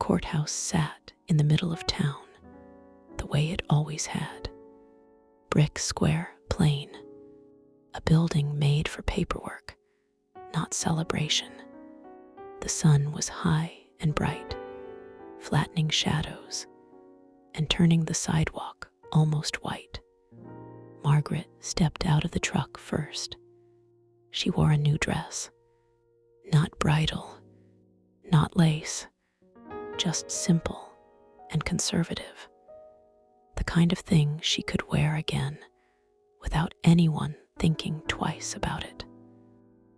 courthouse sat in the middle of town, the way it always had. Brick, square, plain. A building made for paperwork, not celebration. The sun was high and bright, flattening shadows and turning the sidewalk almost white. Margaret stepped out of the truck first. She wore a new dress. Not bridal, not lace, just simple and conservative. The kind of thing she could wear again without anyone thinking twice about it.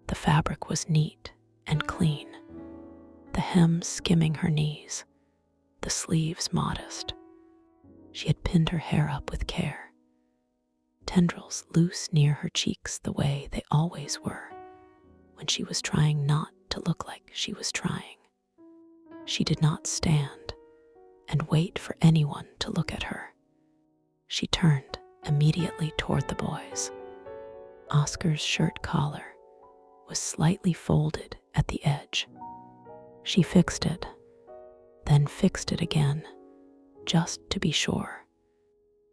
The fabric was neat and clean, the hem skimming her knees, the sleeves modest. She had pinned her hair up with care, tendrils loose near her cheeks the way they always were when she was trying not to look like she was trying. She did not stand and wait for anyone to look at her. She turned immediately toward the boys. Oscar's shirt collar was slightly folded at the edge. She fixed it, then fixed it again, just to be sure.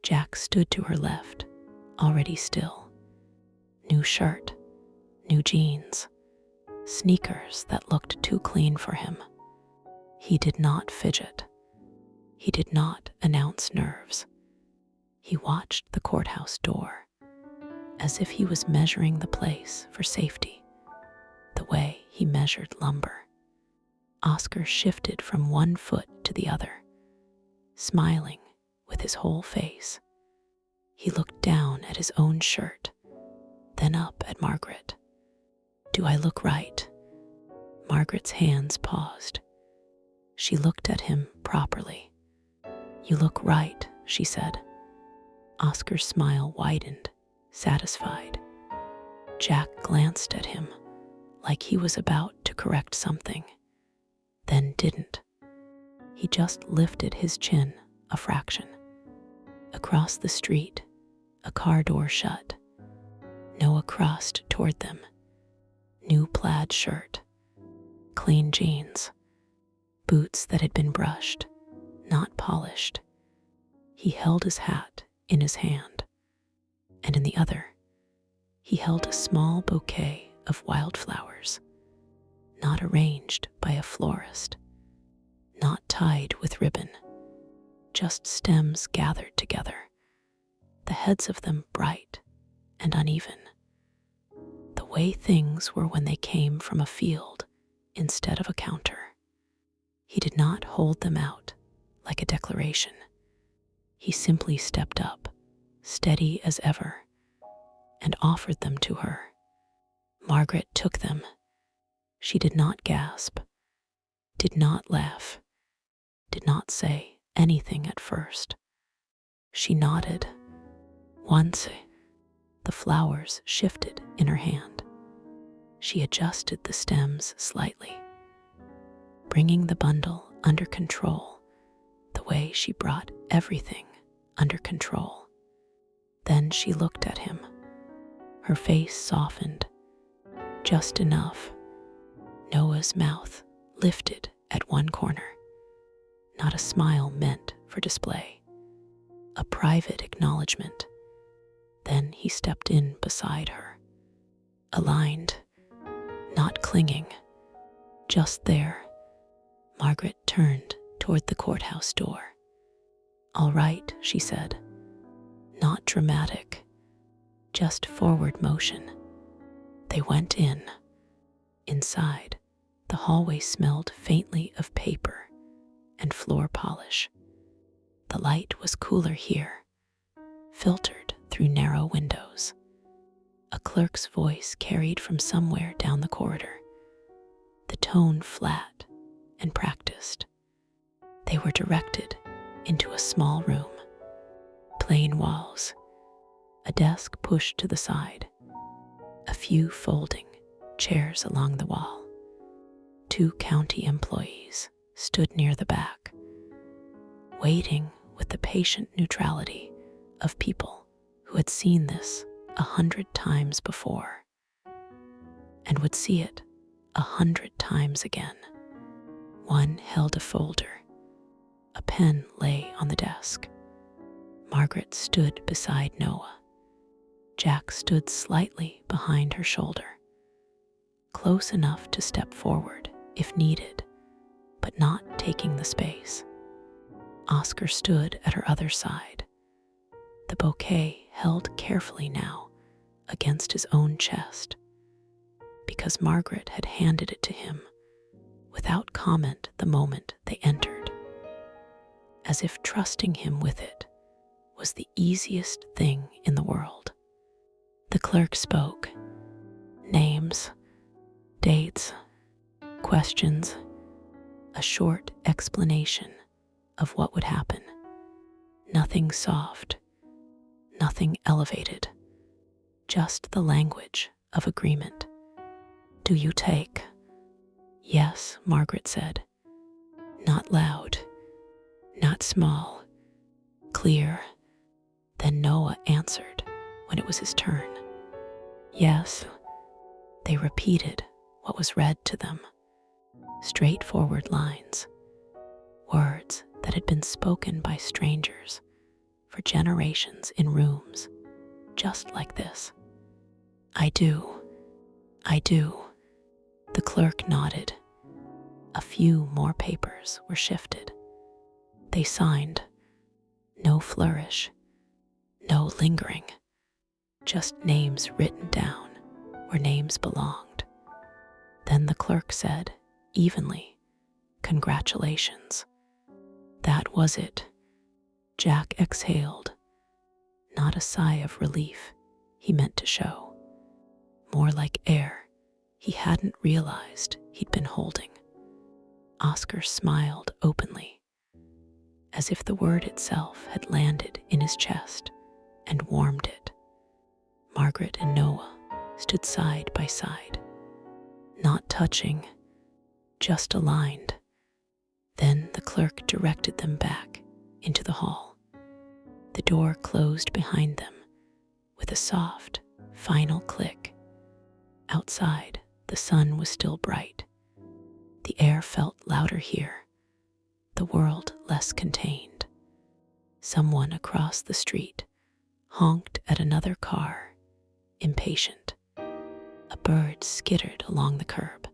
Jack stood to her left, already still. New shirt, new jeans, sneakers that looked too clean for him. He did not fidget. He did not announce nerves. He watched the courthouse door, as if he was measuring the place for safety, the way he measured lumber. Oscar shifted from one foot to the other, smiling with his whole face. He looked down at his own shirt, then up at Margaret. "Do I look right?" Margaret's hands paused. She looked at him properly. "You look right," she said. Oscar's smile widened, satisfied. Jack glanced at him like he was about to correct something, then didn't. He just lifted his chin a fraction. Across the street, a car door shut. Noah crossed toward them. New plaid shirt, clean jeans, boots that had been brushed, not polished. He held his hat in his hand, and in the other, he held a small bouquet of wildflowers, not arranged by a florist, not tied with ribbon, just stems gathered together, the heads of them bright and uneven, the way things were when they came from a field instead of a counter. He did not hold them out like a declaration. He simply stepped up, steady as ever, and offered them to her. Margaret took them. She did not gasp, did not laugh, did not say anything at first. She nodded. Once, the flowers shifted in her hand. She adjusted the stems slightly, bringing the bundle under control the way she brought everything under control. Then she looked at him. Her face softened, just enough. Noah's mouth lifted at one corner. Not a smile meant for display, a private acknowledgement. Then he stepped in beside her, aligned, not clinging, just there. Margaret turned toward the courthouse door. "All right," she said. Not dramatic, just forward motion. They went in. Inside, the hallway smelled faintly of paper and floor polish. The light was cooler here, filtered through narrow windows. A clerk's voice carried from somewhere down the corridor, the tone flat and practiced. They were directed into a small room. Plain walls, a desk pushed to the side, a few folding chairs along the wall. 2 county employees stood near the back, waiting with the patient neutrality of people who had seen this 100 times before and would see it 100 times again. One held a folder A pen lay on the desk. Margaret stood beside Noah. Jack stood slightly behind her shoulder, close enough to step forward if needed, but not taking the space. Oscar stood at her other side, the bouquet held carefully now against his own chest, because Margaret had handed it to him without comment the moment they entered, as if trusting him with it was the easiest thing in the world. The clerk spoke. Names, dates, questions, a short explanation of what would happen. Nothing soft, nothing elevated, just the language of agreement. Do you take? Yes, Margaret said. Not loud, not small, clear. Then Noah answered when it was his turn. Yes. They repeated what was read to them. Straightforward lines, words that had been spoken by strangers for generations in rooms just like this. I do. The clerk nodded. A few more papers were shifted. They signed. No flourish, no lingering, just names written down where names belonged. Then the clerk said, evenly, congratulations. That was it. Jack exhaled, not a sigh of relief he meant to show, more like air he hadn't realized he'd been holding. Oscar smiled openly, as if the word itself had landed in his chest and warmed it. Margaret and Noah stood side by side, not touching, just aligned. Then the clerk directed them back into the hall. The door closed behind them with a soft, final click. Outside, the sun was still bright. The air felt louder here, the world less contained. Someone across the street honked at another car, impatient. A bird skittered along the curb.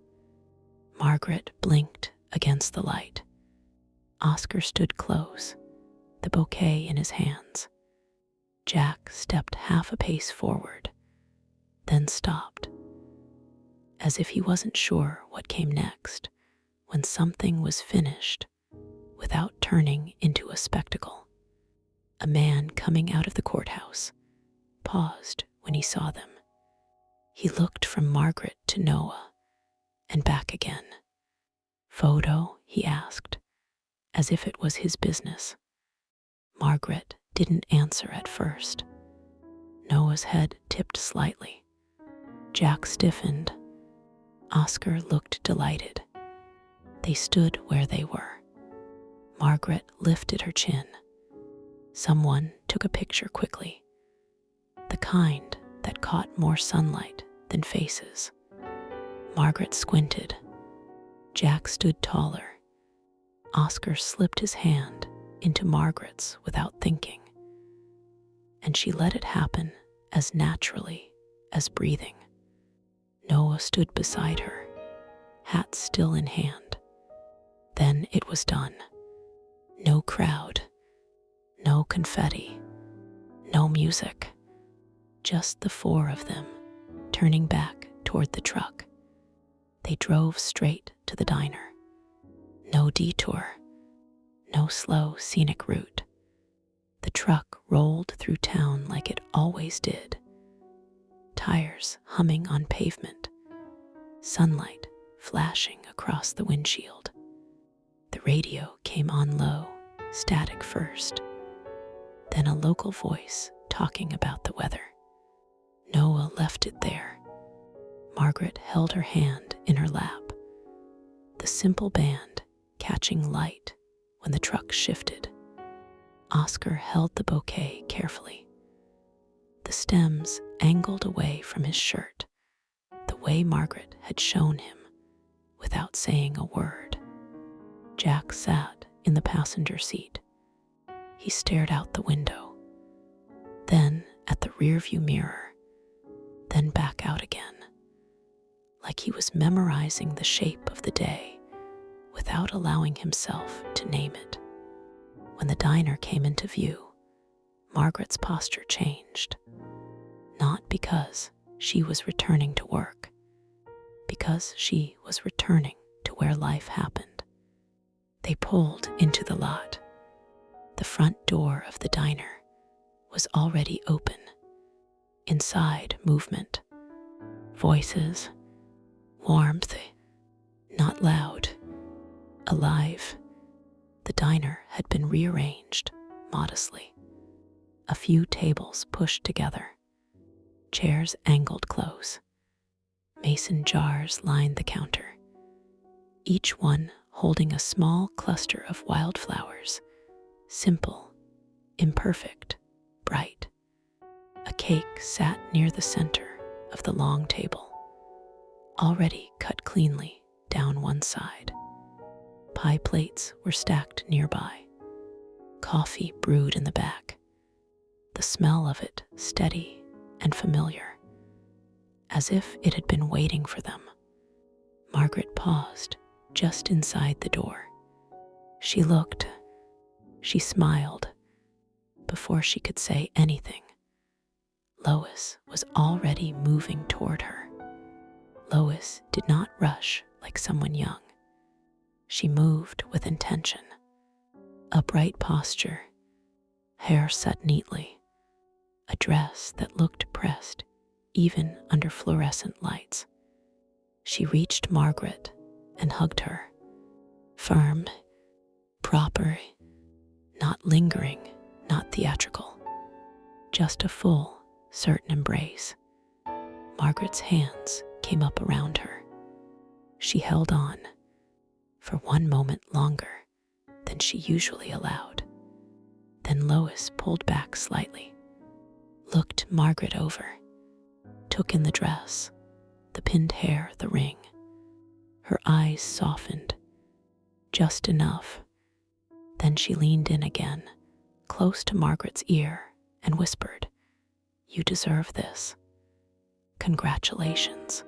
Margaret blinked against the light. Oscar stood close, the bouquet in his hands. Jack stepped half a pace forward, then stopped, as if he wasn't sure what came next when something was finished without turning into a spectacle. A man coming out of the courthouse paused when he saw them. He looked from Margaret to Noah and back again. Photo? He asked, as if it was his business. Margaret didn't answer at first. Noah's head tipped slightly. Jack stiffened. Oscar looked delighted. They stood where they were. Margaret lifted her chin. Someone took a picture quickly, the kind that caught more sunlight than faces. Margaret squinted. Jack stood taller. Oscar slipped his hand into Margaret's without thinking, and she let it happen as naturally as breathing. Noah stood beside her, hat still in hand. Then it was done. No crowd, no confetti, no music, just the four of them turning back toward the truck. They drove straight to the diner. No detour, no slow scenic route. The truck rolled through town like it always did, tires humming on pavement, sunlight flashing across the windshield. The radio came on low, static first, then a local voice talking about the weather. Noah left it there. Margaret held her hand in her lap, the simple band catching light when the truck shifted. Oscar held the bouquet carefully. The stems angled away from his shirt, the way Margaret had shown him without saying a word. Jack sat in the passenger seat. He stared out the window, then at the rearview mirror, then back out again, like he was memorizing the shape of the day without allowing himself to name it. When the diner came into view, Margaret's posture changed, not because she was returning to work, because she was returning to where life happened. They pulled into the lot. The front door of the diner was already open. Inside, movement, voices, warmth, not loud, alive. The diner had been rearranged modestly. A few tables pushed together, chairs angled close. Mason jars lined the counter, each one holding a small cluster of wildflowers, simple, imperfect, bright. A cake sat near the center of the long table, already cut cleanly down one side. Pie plates were stacked nearby. Coffee brewed in the back, the smell of it steady and familiar, as if it had been waiting for them. Margaret paused just inside the door. She looked, she smiled. Before she could say anything, Lois was already moving toward her. Lois did not rush like someone young. She moved with intention. Upright posture, hair set neatly, a dress that looked pressed even under fluorescent lights. She reached Margaret and hugged her. Firm, proper, not lingering, not theatrical. Just a full, certain embrace. Margaret's hands came up around her. She held on for one moment longer than she usually allowed. Then Lois pulled back slightly, looked Margaret over, took in the dress, the pinned hair, the ring. Her eyes softened, just enough. Then she leaned in again, close to Margaret's ear, and whispered, "You deserve this. Congratulations."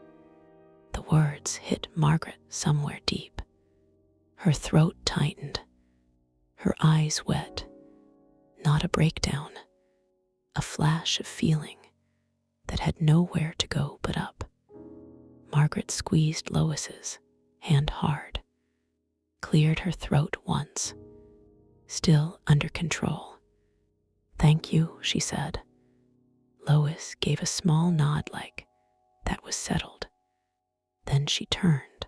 The words hit Margaret somewhere deep. Her throat tightened, her eyes wet. Not a breakdown, a flash of feeling that had nowhere to go but up. Margaret squeezed Lois's hand hard, cleared her throat once, still under control. "Thank you," she said. Lois gave a small nod like that was settled. Then she turned,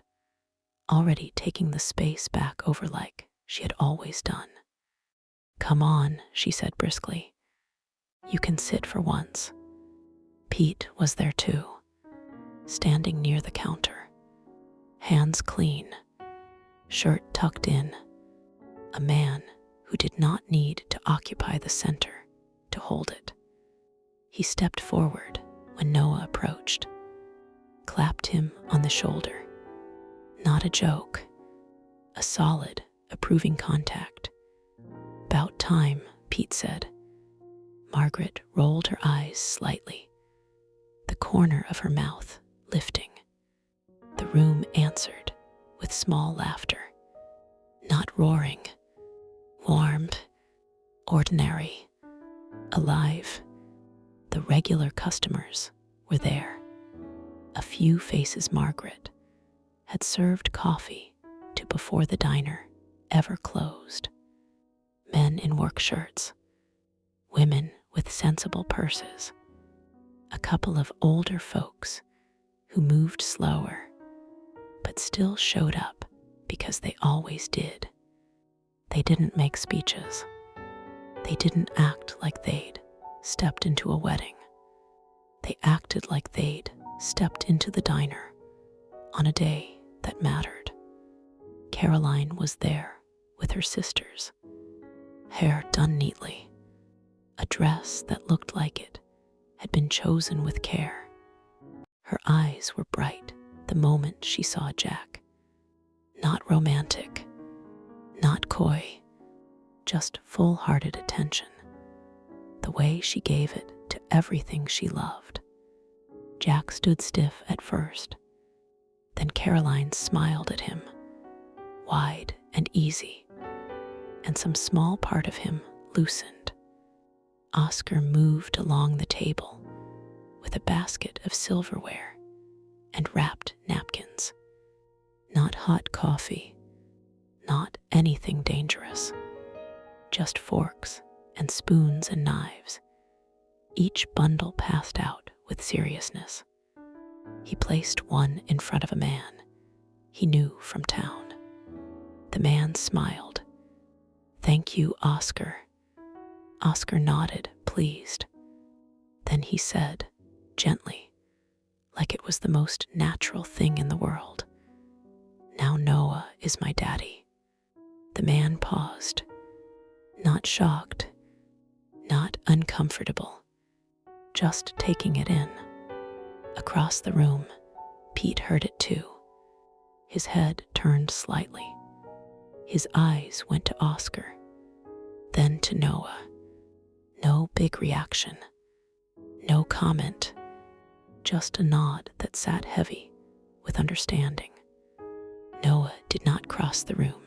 already taking the space back over like she had always done. "Come on," she said briskly. "You can sit for once." Pete was there too, standing near the counter, hands clean, shirt tucked in, a man who did not need to occupy the center to hold it. He stepped forward when Noah approached, clapped him on the shoulder. Not a joke, a solid, approving contact. "About time," Pete said. Margaret rolled her eyes slightly, the corner of her mouth lifting. The room answered with small laughter, not roaring, warm, ordinary, alive. The regular customers were there. A few faces Margaret had served coffee to before the diner ever closed. Men in work shirts, women with sensible purses, a couple of older folks who moved slower but still showed up because they always did. They didn't make speeches. They didn't act like they'd stepped into a wedding. They acted like they'd stepped into the diner on a day that mattered. Caroline was there with her sisters, hair done neatly, a dress that looked like it had been chosen with care. Her eyes were bright the moment she saw Jack. Not romantic, Not coy, just full-hearted attention, the way she gave it to everything she loved. Jack stood stiff at first. Then Caroline smiled at him, wide and easy, and some small part of him loosened. Oscar moved along the table with a basket of silverware and wrapped napkins. Not hot coffee, not anything dangerous, just forks and spoons and knives. Each bundle passed out with seriousness. He placed one in front of a man he knew from town. The man smiled. "Thank you, Oscar." Oscar nodded, pleased. Then he said, gently, like it was the most natural thing in the world, "Now Noah is my daddy." The man paused, not shocked, not uncomfortable, just taking it in. Across the room, Pete heard it too. His head turned slightly. His eyes went to Oscar, then to Noah. No big reaction, no comment, just a nod that sat heavy with understanding. Noah did not cross the room,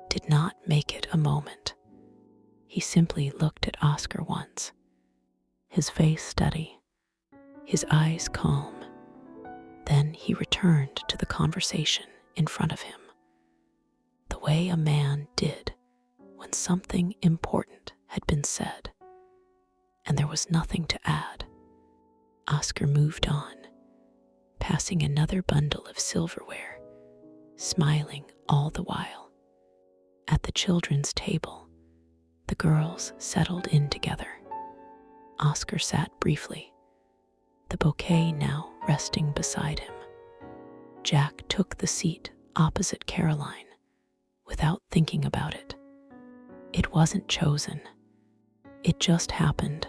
did not make it a moment. He simply looked at Oscar once, his face steady, his eyes calm. Then he returned to the conversation in front of him, the way a man did when something important had been said, and there was nothing to add. Oscar moved on, passing another bundle of silverware, smiling all the while. At the children's table, the girls settled in together. Oscar sat briefly, the bouquet now resting beside him. Jack took the seat opposite Caroline without thinking about it. It wasn't chosen. It just happened.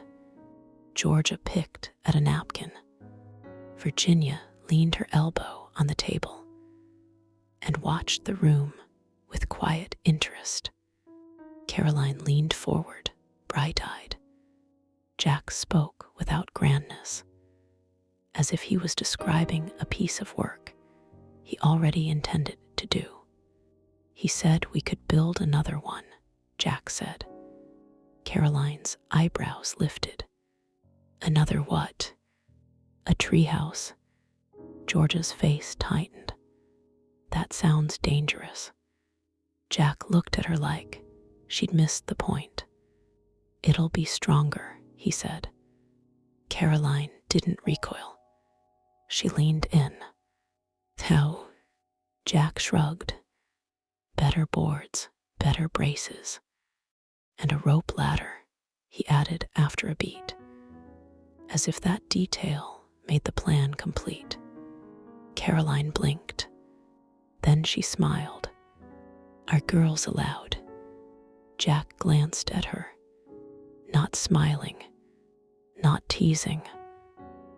Georgia picked at a napkin. Virginia leaned her elbow on the table and watched the room with quiet interest. Caroline leaned forward, bright-eyed. Jack spoke without grandness, as if he was describing a piece of work he already intended to do. He said we could build another one, Jack said. Caroline's eyebrows lifted. Another what? A treehouse. Georgia's face tightened. That sounds dangerous. Jack looked at her like she'd missed the point. It'll be stronger, he said. Caroline didn't recoil. She leaned in. How? Jack shrugged. Better boards, better braces, and a rope ladder, he added after a beat, as if that detail made the plan complete. Caroline blinked. Then she smiled. Are girls allowed? Jack glanced at her, not smiling, not teasing,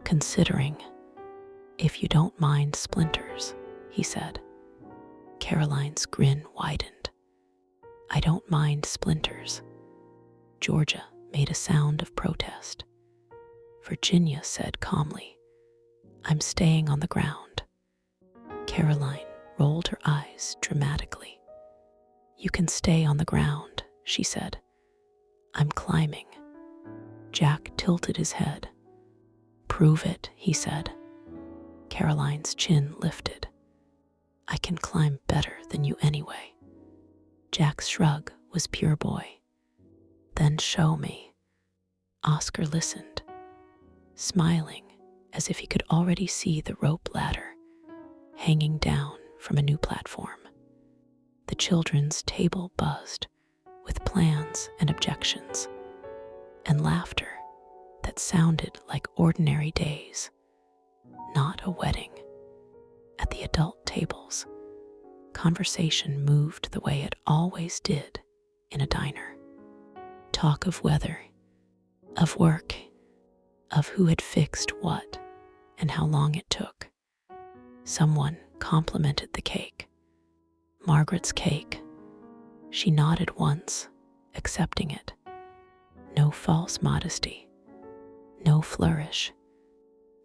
considering. If you don't mind splinters, he said. Caroline's grin widened. I don't mind splinters. Georgia made a sound of protest. Virginia said calmly, I'm staying on the ground. Caroline rolled her eyes dramatically. You can stay on the ground, she said. I'm climbing. Jack tilted his head. Prove it, he said. Caroline's chin lifted. I can climb better than you anyway. Jack's shrug was pure boy. Then show me. Oscar listened, smiling as if he could already see the rope ladder hanging down from a new platform. The children's table buzzed with plans and objections, and laughter that sounded like ordinary days, not a wedding. At the adult tables, conversation moved the way it always did in a diner. Talk of weather, of work, of who had fixed what and how long it took. Someone complimented the cake. Margaret's cake, She nodded once, accepting it. No false modesty, no flourish,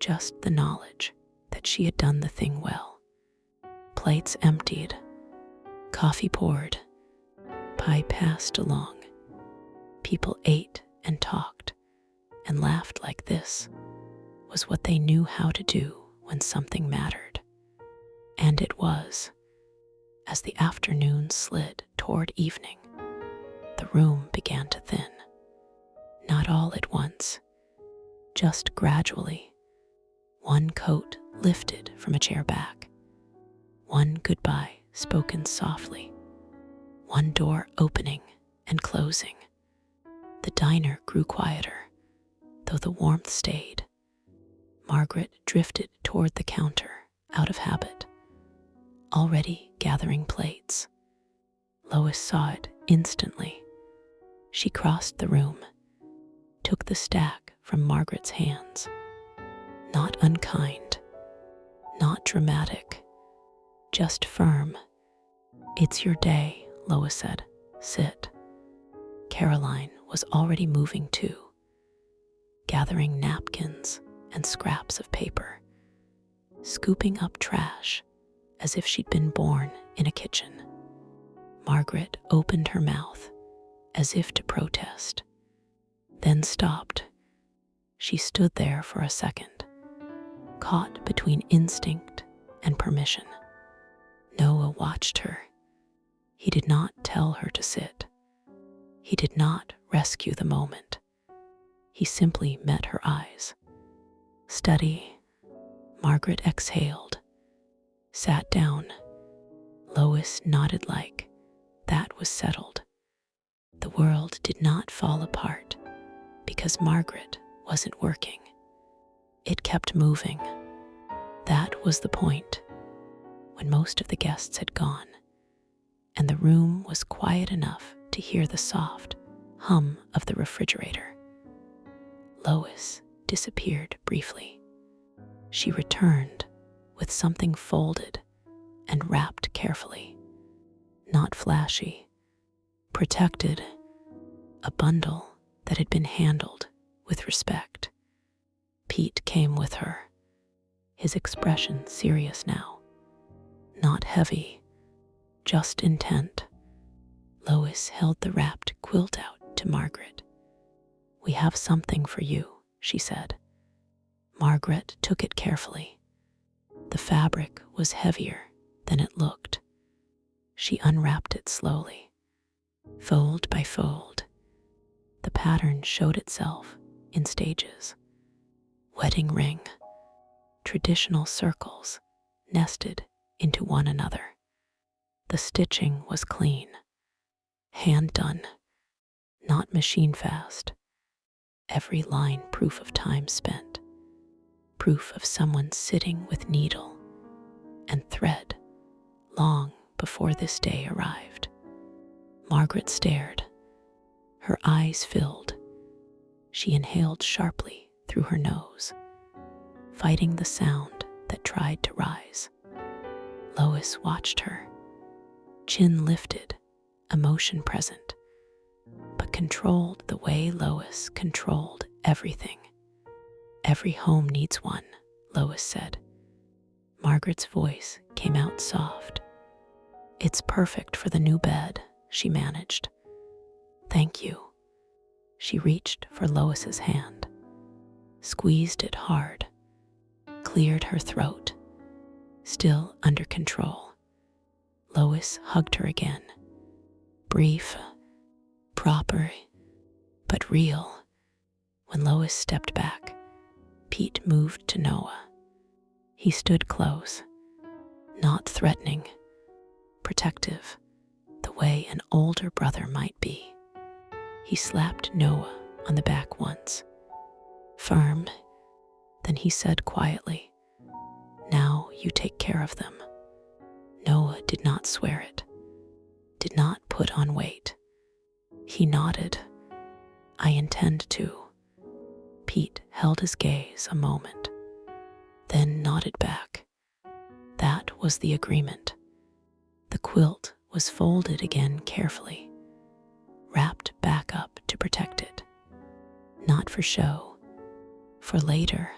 just the knowledge that she had done the thing well. Plates emptied, coffee poured, pie passed along. People ate and talked and laughed like this was what they knew how to do when something mattered. And it was. As the afternoon slid toward evening, the room began to thin. Not all at once, just gradually. One coat lifted from a chair back, one goodbye spoken softly, one door opening and closing. The diner grew quieter, though the warmth stayed. Margaret drifted toward the counter out of habit, already gathering plates. Lois saw it instantly. She crossed the room, took the stack from Margaret's hands. Not unkind, not dramatic, just firm. "It's your day," Lois said. "Sit." Caroline was already moving too, gathering napkins and scraps of paper, scooping up trash as if she'd been born in a kitchen. Margaret opened her mouth as if to protest, then stopped. She stood there for a second, caught between instinct and permission. Noah watched her. He did not tell her to sit. He did not rescue the moment. He simply met her eyes. Steady. Margaret exhaled, sat down. Lois nodded like that was settled. The world did not fall apart because Margaret wasn't working. It kept moving. That was the point. When most of the guests had gone, and the room was quiet enough to hear the soft hum of the refrigerator, Lois disappeared briefly. She returned with something folded and wrapped carefully. Not flashy, protected, a bundle that had been handled with respect. Pete came with her, his expression serious now. Not heavy, just intent. Lois held the wrapped quilt out to Margaret. "We have something for you," she said. Margaret took it carefully. The fabric was heavier than it looked. She unwrapped it slowly, fold by fold. The pattern showed itself in stages. Wedding ring, traditional circles nested into one another. The stitching was clean, hand done, not machine fast. Every line proof of time spent, proof of someone sitting with needle and thread long before this day arrived. Margaret stared, her eyes filled. She inhaled sharply through her nose, fighting the sound that tried to rise. Lois watched her, chin lifted, emotion present, but controlled the way Lois controlled everything. "Every home needs one," Lois said. Margaret's voice came out soft. "It's perfect for the new bed," she managed. "Thank you." She reached for Lois's hand, squeezed it hard, cleared her throat, still under control. Lois hugged her again. Brief, proper, but real. When Lois stepped back, Pete moved to Noah. He stood close, not threatening, protective, the way an older brother might be. He slapped Noah on the back once, firm. Then he said quietly, "Now you take care of them." Noah did not swear it, did not put on weight. He nodded. "I intend to." Pete held his gaze a moment, then nodded back. That was the agreement. The quilt was folded again carefully, wrapped back up to protect it. Not for show, for later,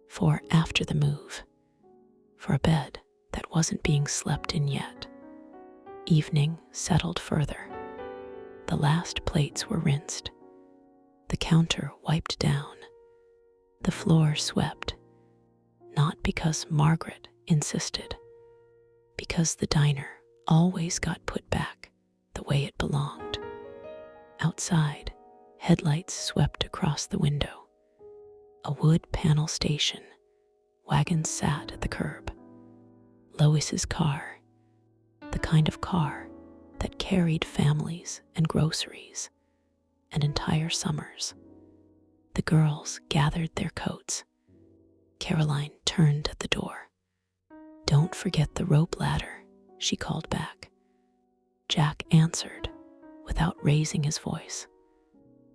for after the move, for a bed that wasn't being slept in yet. Evening settled further. The last plates were rinsed, the counter wiped down, the floor swept, not because Margaret insisted, because the diner always got put back the way it belonged. Outside, headlights swept across the window. A wood panel station, wagons sat at the curb. Lois's car, the kind of car that carried families and groceries and entire summers. The girls gathered their coats. Caroline turned at the door. "Don't forget the rope ladder," she called back. Jack answered without raising his voice.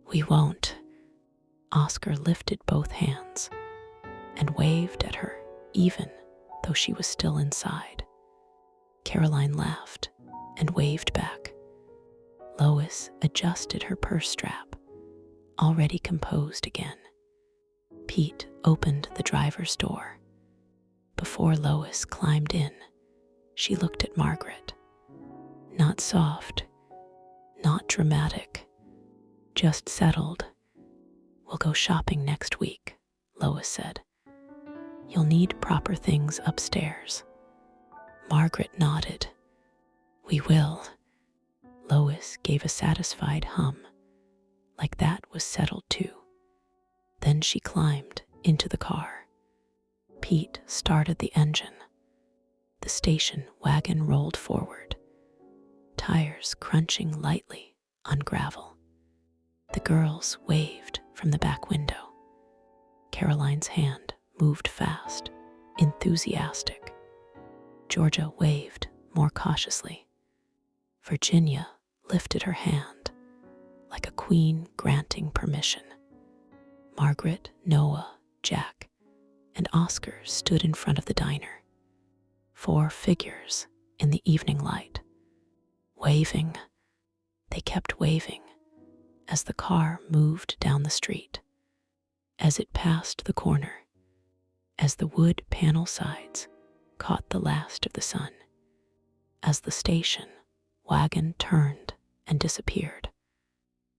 "We won't." Oscar lifted both hands and waved at her even though she was still inside. Caroline laughed and waved back. Lois adjusted her purse strap, already composed again. Pete opened the driver's door. Before Lois climbed in, she looked at Margaret. Not soft, not dramatic, just settled. "We'll go shopping next week," Lois said. "You'll need proper things upstairs." Margaret nodded. "We will." Lois gave a satisfied hum, like that was settled too. Then she climbed into the car. Pete started the engine. The station wagon rolled forward, tires crunching lightly on gravel. The girls waved from the back window. Caroline's hand moved fast, enthusiastic. Georgia waved more cautiously. Virginia lifted her hand, like a queen granting permission. Margaret, Noah, Jack, and Oscar stood in front of the diner. 4 figures in the evening light, waving. They kept waving as the car moved down the street, as it passed the corner, as the wood panel sides caught the last of the sun, as the station wagon turned and disappeared.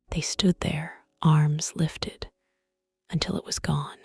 They stood there, arms lifted, until it was gone.